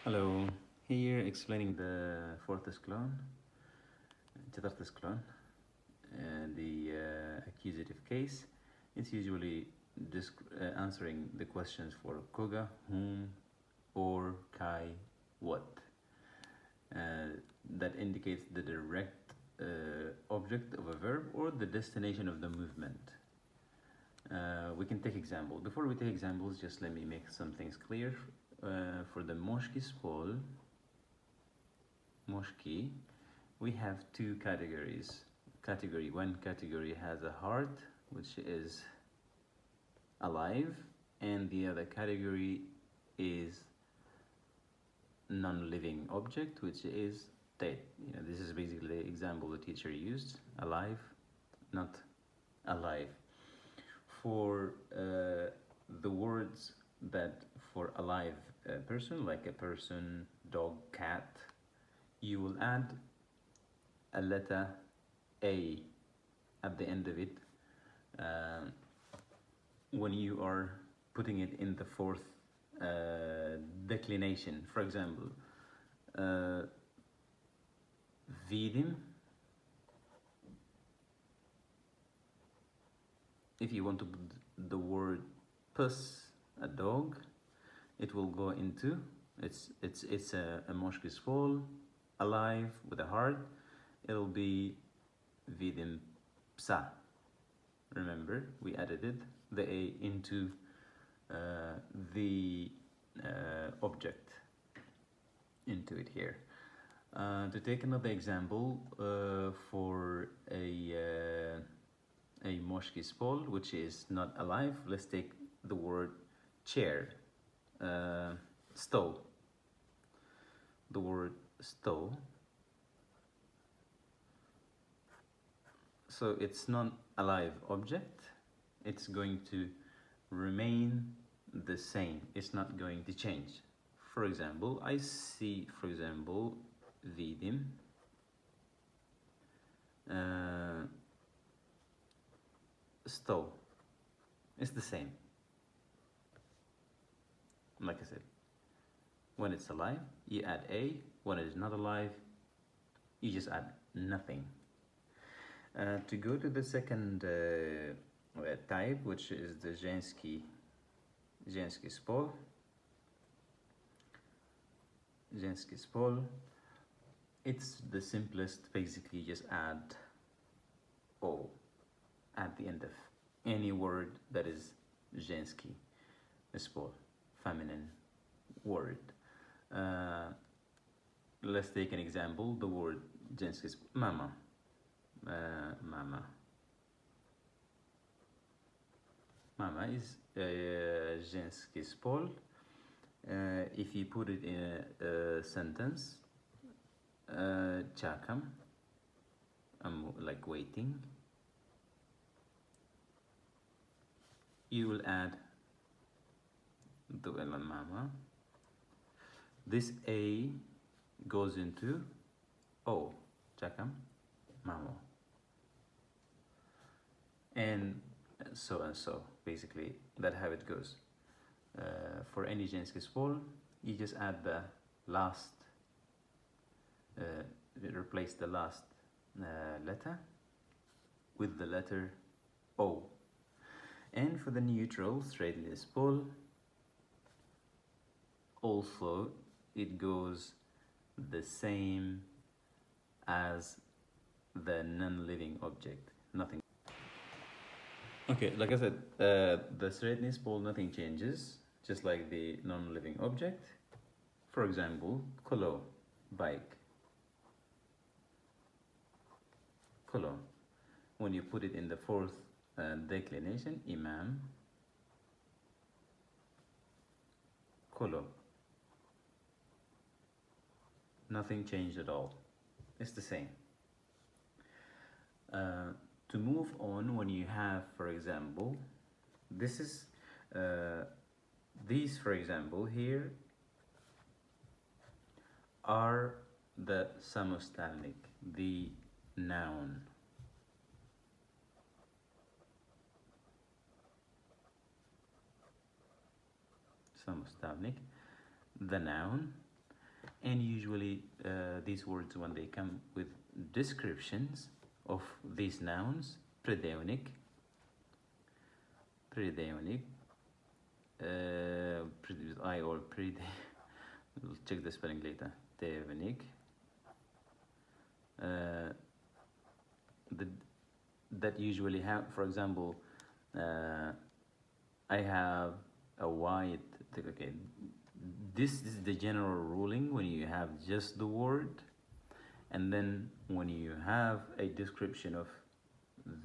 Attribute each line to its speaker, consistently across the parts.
Speaker 1: Hello, here explaining the fourth Sklon, четвертый Sklon, the accusative case. It's usually answering the questions for koga, whom, or kai, what. That indicates the direct object of a verb or the destination of the movement. We can take example. Before we take examples, just let me make some things clear. For the moshki spol, moshki, we have two categories. Category one category has a heart, which is alive, and the other category is non-living object, which is dead. This is basically the example the teacher used: alive, not alive. For the words that for alive person, like a person, dog, cat, you will add a letter A at the end of it when you are putting it in the fourth declination. For example, vidim. If you want to put the word puss, a dog, it will go into it's a moshki spol, alive with a heart. It'll be vidim psa. Remember, we added the a into the object into it here. To take another example for a moshki spol, which is not alive, let's take the word chair, stove. The word stove. So it's not alive object. It's going to remain the same. It's not going to change. For example, I see, for example, vidim. Stove. It's the same. Like I said, when it's alive, you add a. When it is not alive, you just add nothing. To go to the second type, which is the женский spol. Женский spol. It's the simplest. Basically, just add o at the end of any word that is женский spol, feminine word. Let's take an example. The word женский spol, mama. Mama. Mama is женский spol. If you put it in a sentence, чакам, I'm like waiting, you will add the mama. This a goes into o, чакам, mamo. And so, basically, that's how it goes. For any женский spol, you just add the last, replace the last letter with the letter O. And for the neutral straightly spol, also it goes the same as the non-living object, nothing. Okay, like I said, the straightness pole, nothing changes, just like the non-living object. For example, kolo, bike. Kolo. When you put it in the fourth declination, imam, kolo. Nothing changed at all. It's the same. To move on, when you have, for example, this is these, for example, here are the samostalnik, the noun. Samostalnik, the noun. And usually these words, when they come with descriptions of these nouns, predeonic, with I or we'll check the spelling later, deonic, that usually have, for example, I have a white, okay, this is the general ruling when you have just the word, and then when you have a description of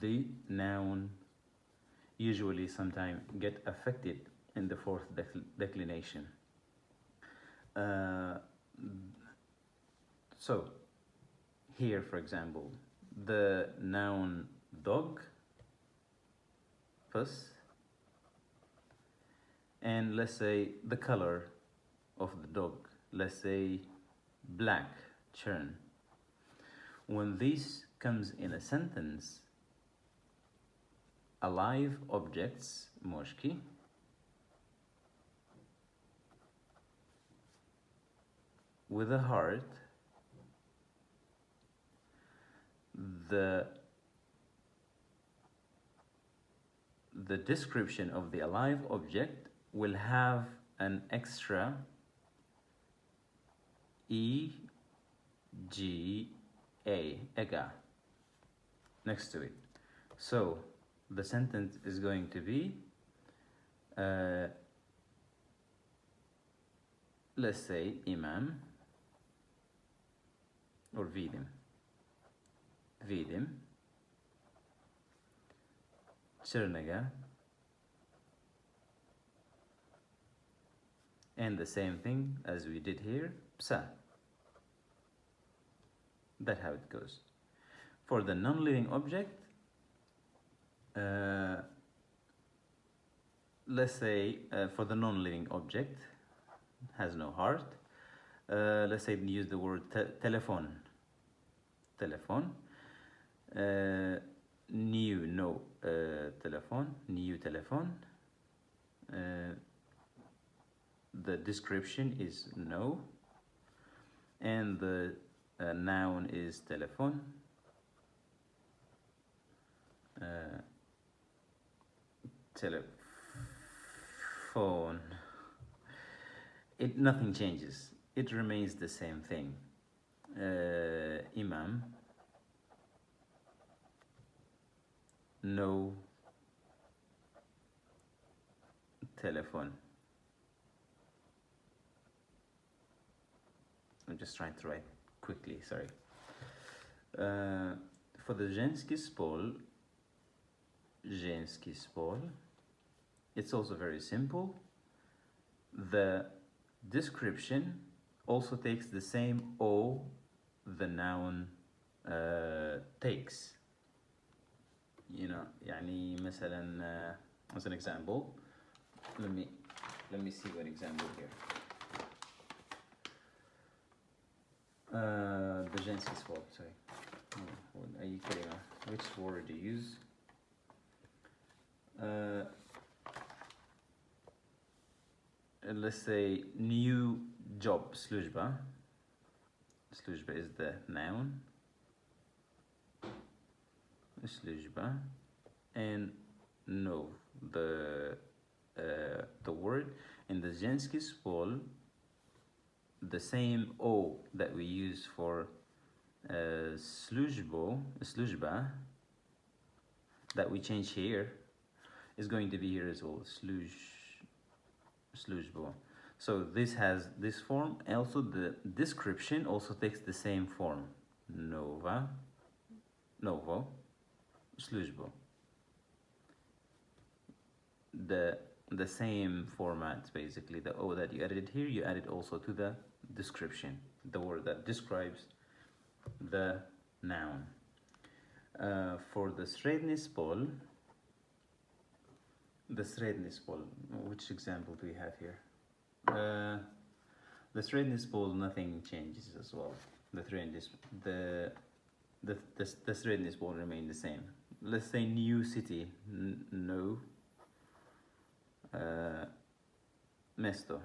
Speaker 1: the noun, usually sometimes get affected in the fourth declination. So here, for example, the noun dog, puss, and let's say the color of the dog, let's say black, churn. When this comes in a sentence, alive objects, moshki, with a heart, the description of the alive object will have an extra ega next to it. So the sentence is going to be, let's say imam or vidim, Chernega, and the same thing as we did here, psa. That's how it goes. For the non-living object, let's say for the non-living object, has no heart, let's say use the word telephone, new, no, new telephone, the description is no, and the noun is telephone, telephone. Nothing changes, it remains the same thing. Imam, no telephone. I'm just trying to write quickly, sorry. For the женский spol, it's also very simple. The description also takes the same O the noun takes. You know, يعني مثلا, as an example, let me see one example here. The женский spol, sorry. Which word do you use? Let's say new job, slujba. Slujba is the noun. Slujba, and no, the word. In the женский spol, the same O that we use for slujba, that we change here, is going to be here as well, slujbo. So this has this form. Also the description also takes the same form, novo, slujbo. The same format, basically. The O that you added here, you added also to the description, the word that describes the noun. For the srednji spol, which example do we have here? The srednji spol, nothing changes as well. The srednji spol remain the same. Let's say new city, no. Mesto.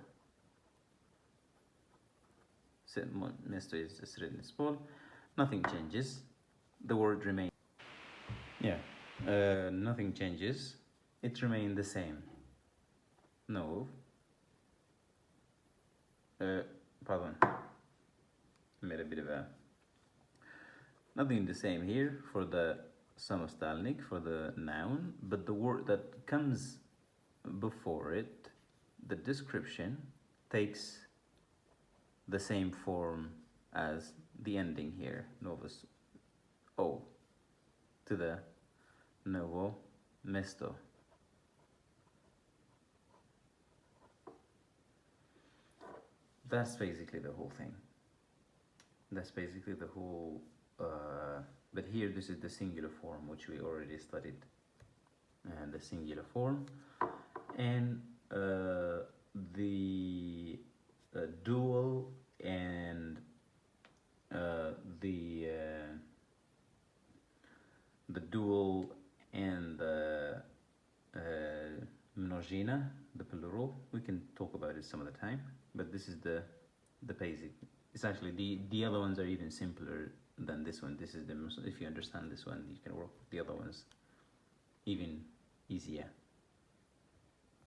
Speaker 1: mesto is srednji spol. Nothing changes. The word remains. Yeah, nothing changes. It remains the same. No. Pardon. Made a bit of a. Nothing the same here for the samostalnik, for the noun, but the word that comes before it, the description, takes the same form as the ending here, novus o, to the novo mesto. That's basically the whole thing. That's basically the whole, but here this is the singular form, which we already studied, and the singular form, and the dual and the dual and the množina, the plural. We can talk about it some other time, but this is the basic. It's actually the other ones are even simpler than this one. This is the most, if you understand this one, you can work with the other ones even easier.